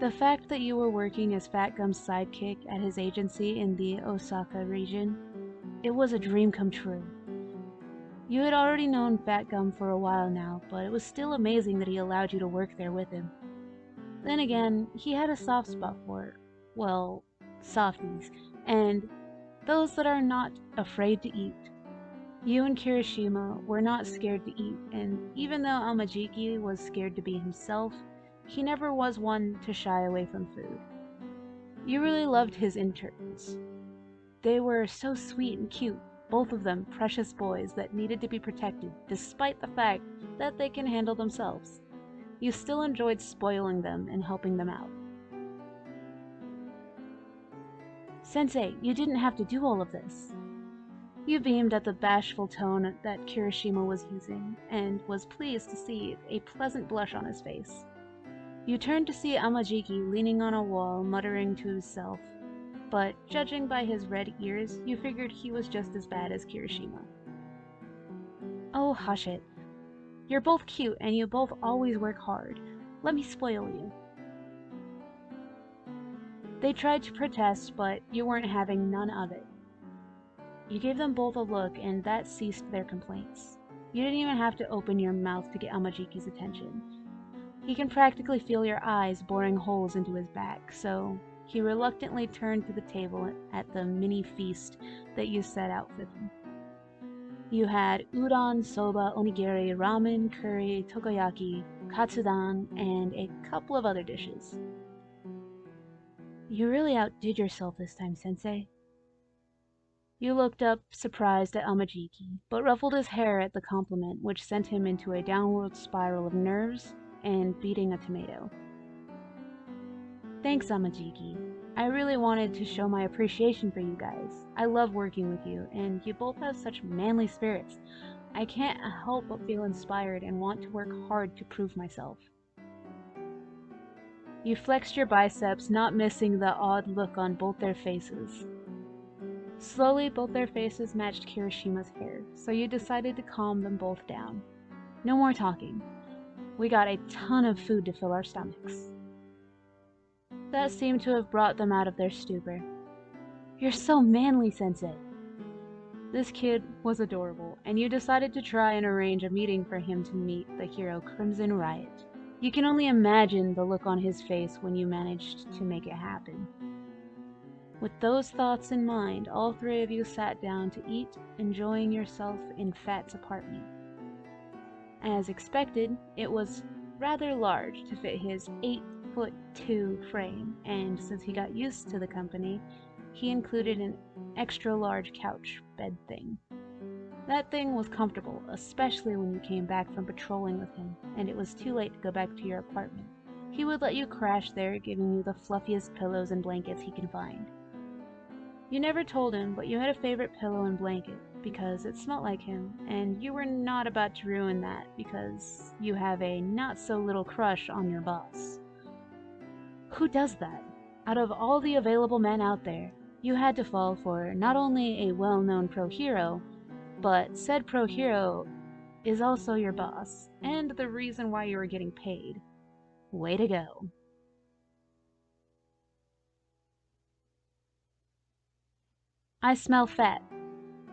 The fact that you were working as Fatgum's sidekick at his agency in the Osaka region, it was a dream come true. You had already known Fatgum for a while now, but it was still amazing that he allowed you to work there with him. Then again, he had a soft spot for, well, softies, and those that are not afraid to eat. You and Kirishima were not scared to eat, and even though Amajiki was scared to be himself, he never was one to shy away from food. You really loved his interns. They were so sweet and cute, both of them precious boys that needed to be protected despite the fact that they can handle themselves. You still enjoyed spoiling them and helping them out. Sensei, you didn't have to do all of this. You beamed at the bashful tone that Kirishima was using, and was pleased to see a pleasant blush on his face. You turned to see Amajiki leaning on a wall, muttering to himself, but judging by his red ears, you figured he was just as bad as Kirishima. Oh, hush it. You're both cute, and you both always work hard. Let me spoil you. They tried to protest, but you weren't having none of it. You gave them both a look, and that ceased their complaints. You didn't even have to open your mouth to get Amajiki's attention. He can practically feel your eyes boring holes into his back, so he reluctantly turned to the table at the mini feast that you set out for them. You had udon, soba, onigiri, ramen, curry, takoyaki, katsudan, and a couple of other dishes. You really outdid yourself this time, Sensei. You looked up, surprised at Amajiki, but ruffled his hair at the compliment, which sent him into a downward spiral of nerves and beating a tomato. Thanks, Amajiki. I really wanted to show my appreciation for you guys. I love working with you, and you both have such manly spirits. I can't help but feel inspired and want to work hard to prove myself. You flexed your biceps, not missing the odd look on both their faces. Slowly, both their faces matched Kirishima's hair, so you decided to calm them both down. No more talking. We got a ton of food to fill our stomachs. That seemed to have brought them out of their stupor. You're so manly, Sensei. This kid was adorable, and you decided to try and arrange a meeting for him to meet the hero Crimson Riot. You can only imagine the look on his face when you managed to make it happen. With those thoughts in mind, all three of you sat down to eat, enjoying yourself in Fat's apartment. As expected, it was rather large to fit his 8'2" frame, and since he got used to the company, he included an extra large couch bed thing. That thing was comfortable, especially when you came back from patrolling with him, and it was too late to go back to your apartment. He would let you crash there, giving you the fluffiest pillows and blankets he can find. You never told him, but you had a favorite pillow and blanket, because it smelled like him, and you were not about to ruin that because you have a not-so-little crush on your boss. Who does that? Out of all the available men out there, you had to fall for not only a well-known pro-hero, but said pro-hero is also your boss, and the reason why you were getting paid. Way to go. I smell fat.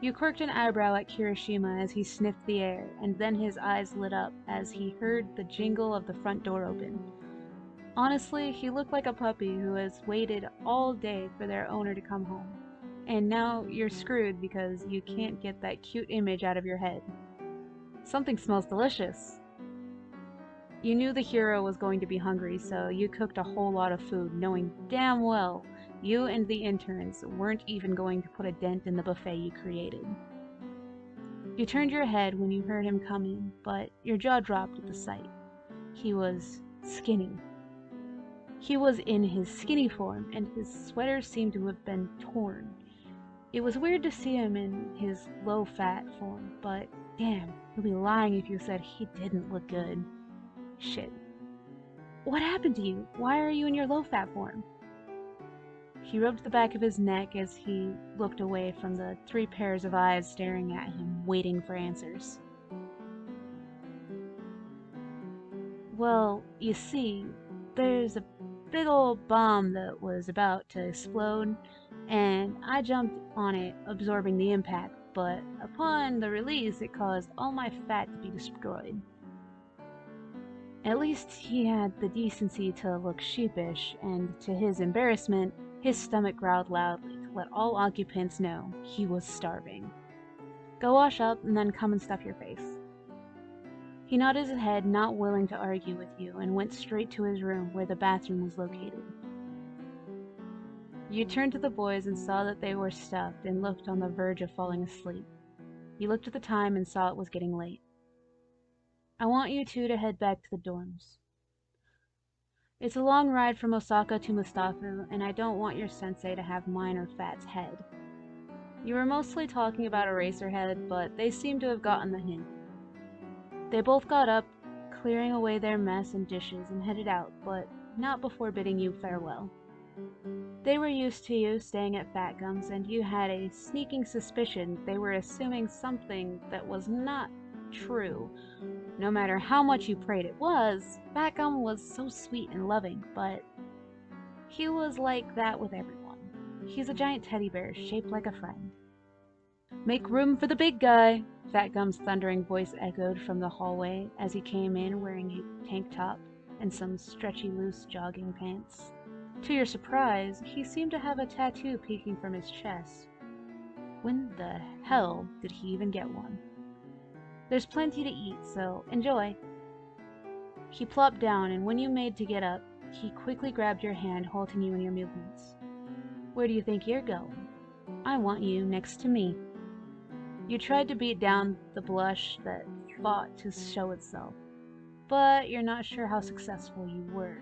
You quirked an eyebrow at Kirishima as he sniffed the air, and then his eyes lit up as he heard the jingle of the front door open. Honestly, he looked like a puppy who has waited all day for their owner to come home. And now you're screwed because you can't get that cute image out of your head. Something smells delicious. You knew the hero was going to be hungry, so you cooked a whole lot of food, knowing damn well you and the interns weren't even going to put a dent in the buffet you created. You turned your head when you heard him coming, but your jaw dropped at the sight. He was skinny. He was in his skinny form, and his sweater seemed to have been torn. It was weird to see him in his low-fat form, but damn, you'd be lying if you said he didn't look good. Shit. What happened to you? Why are you in your low-fat form? He rubbed the back of his neck as he looked away from the 3 pairs of eyes staring at him, waiting for answers. Well, you see, there's a big old bomb that was about to explode, and I jumped on it, absorbing the impact, but upon the release, it caused all my fat to be destroyed. At least he had the decency to look sheepish, and to his embarrassment, his stomach growled loudly to let all occupants know he was starving. Go wash up and then come and stuff your face. He nodded his head, not willing to argue with you, and went straight to his room where the bathroom was located. You turned to the boys and saw that they were stuffed and looked on the verge of falling asleep. You looked at the time and saw it was getting late. I want you two to head back to the dorms. It's a long ride from Osaka to Mustafa, and I don't want your sensei to have mine or Fat's head. You were mostly talking about Eraserhead, but they seem to have gotten the hint. They both got up, clearing away their mess and dishes, and headed out, but not before bidding you farewell. They were used to you staying at Fatgum's, and you had a sneaking suspicion they were assuming something that was not true. No matter how much you prayed it was, Fatgum was so sweet and loving, but he was like that with everyone. He's a giant teddy bear shaped like a friend. Make room for the big guy, Fatgum's thundering voice echoed from the hallway as he came in wearing a tank top and some stretchy loose jogging pants. To your surprise, he seemed to have a tattoo peeking from his chest. When the hell did he even get one? There's plenty to eat, so enjoy. He plopped down, and when you made to get up, he quickly grabbed your hand, halting you in your movements. Where do you think you're going? I want you next to me. You tried to beat down the blush that fought to show itself, but you're not sure how successful you were.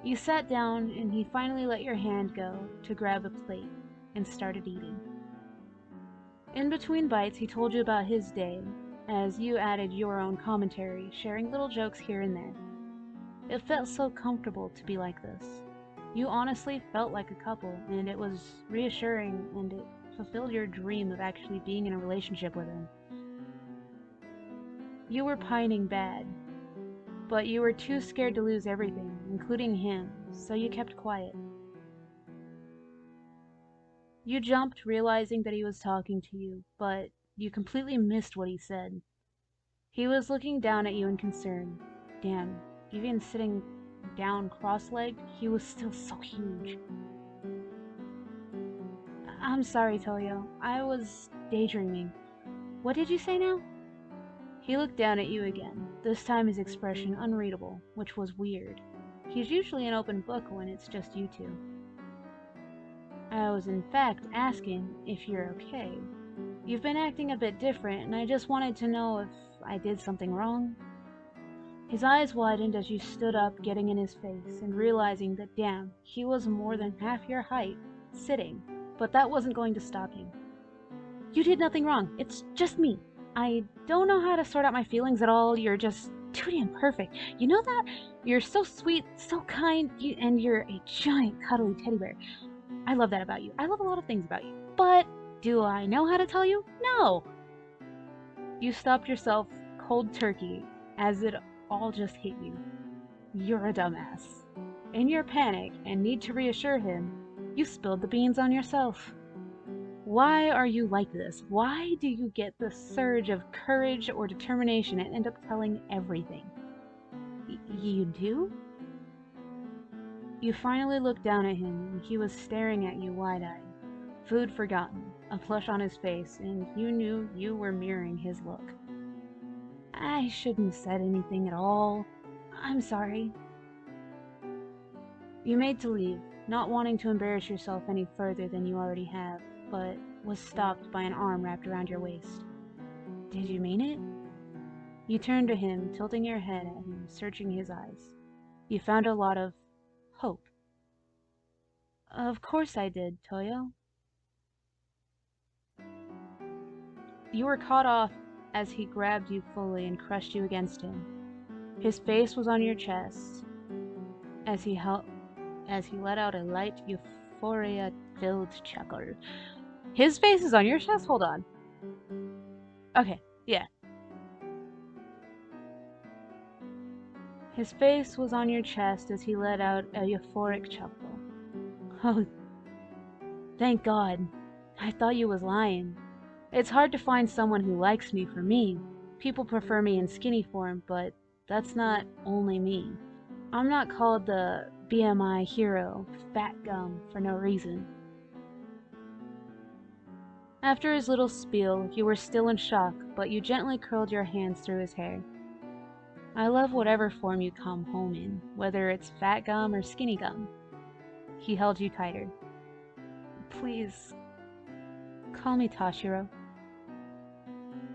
You sat down, and he finally let your hand go to grab a plate and started eating. In between bites, he told you about his day, as you added your own commentary, sharing little jokes here and there. It felt so comfortable to be like this. You honestly felt like a couple, and it was reassuring, and it fulfilled your dream of actually being in a relationship with him. You were pining bad, but you were too scared to lose everything, including him, so you kept quiet. You jumped, realizing that he was talking to you, but you completely missed what he said. He was looking down at you in concern. Damn, even sitting down cross-legged, he was still so huge. I'm sorry, Toyo. I was daydreaming. What did you say now? He looked down at you again, this time his expression unreadable, which was weird. He's usually an open book when it's just you two. I was in fact asking if you're okay. You've been acting a bit different, and I just wanted to know if I did something wrong. His eyes widened as you stood up, getting in his face, and realizing that damn, he was more than half your height, sitting, but that wasn't going to stop you. You did nothing wrong, it's just me. I don't know how to sort out my feelings at all, you're just too damn perfect. You know that? You're so sweet, so kind, and you're a giant cuddly teddy bear. I love that about you. I love a lot of things about you. But do I know how to tell you? No! You stopped yourself cold turkey as it all just hit you. You're a dumbass. In your panic and need to reassure him, you spilled the beans on yourself. Why are you like this? Why do you get the surge of courage or determination and end up telling everything? You do? You finally looked down at him, and he was staring at you wide-eyed. Food forgotten, a flush on his face, and you knew you were mirroring his look. I shouldn't have said anything at all. I'm sorry. You made to leave, not wanting to embarrass yourself any further than you already have, but was stopped by an arm wrapped around your waist. Did you mean it? You turned to him, tilting your head at him, searching his eyes. You found a lot of hope. Of course I did, Toyo. You were caught off as he grabbed you fully and crushed you against him. His face was on your chest as he let out a light, euphoria-filled chuckle. His face is on your chest? Hold on. Okay, yeah. His face was on your chest as he let out a euphoric chuckle. Oh, thank God. I thought you was lying. It's hard to find someone who likes me for me. People prefer me in skinny form, but that's not only me. I'm not called the BMI hero, Fatgum, for no reason. After his little spiel, you were still in shock, but you gently curled your hands through his hair. I love whatever form you come home in, whether it's fat gum or skinny gum. He held you tighter. Please, call me Tashiro.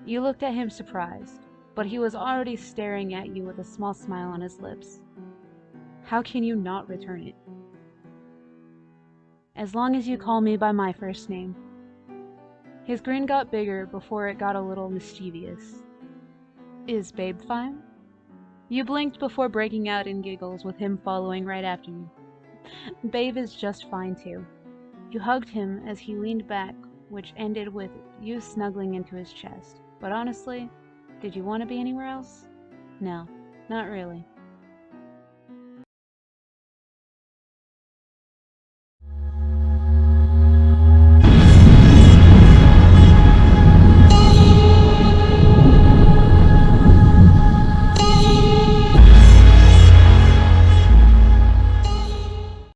You looked at him surprised, but he was already staring at you with a small smile on his lips. How can you not return it? As long as you call me by my first name. His grin got bigger before it got a little mischievous. Is Babe fine? You blinked before breaking out in giggles with him following right after you. Babe is just fine too. You hugged him as he leaned back, which ended with you snuggling into his chest. But honestly, did you want to be anywhere else? No, not really.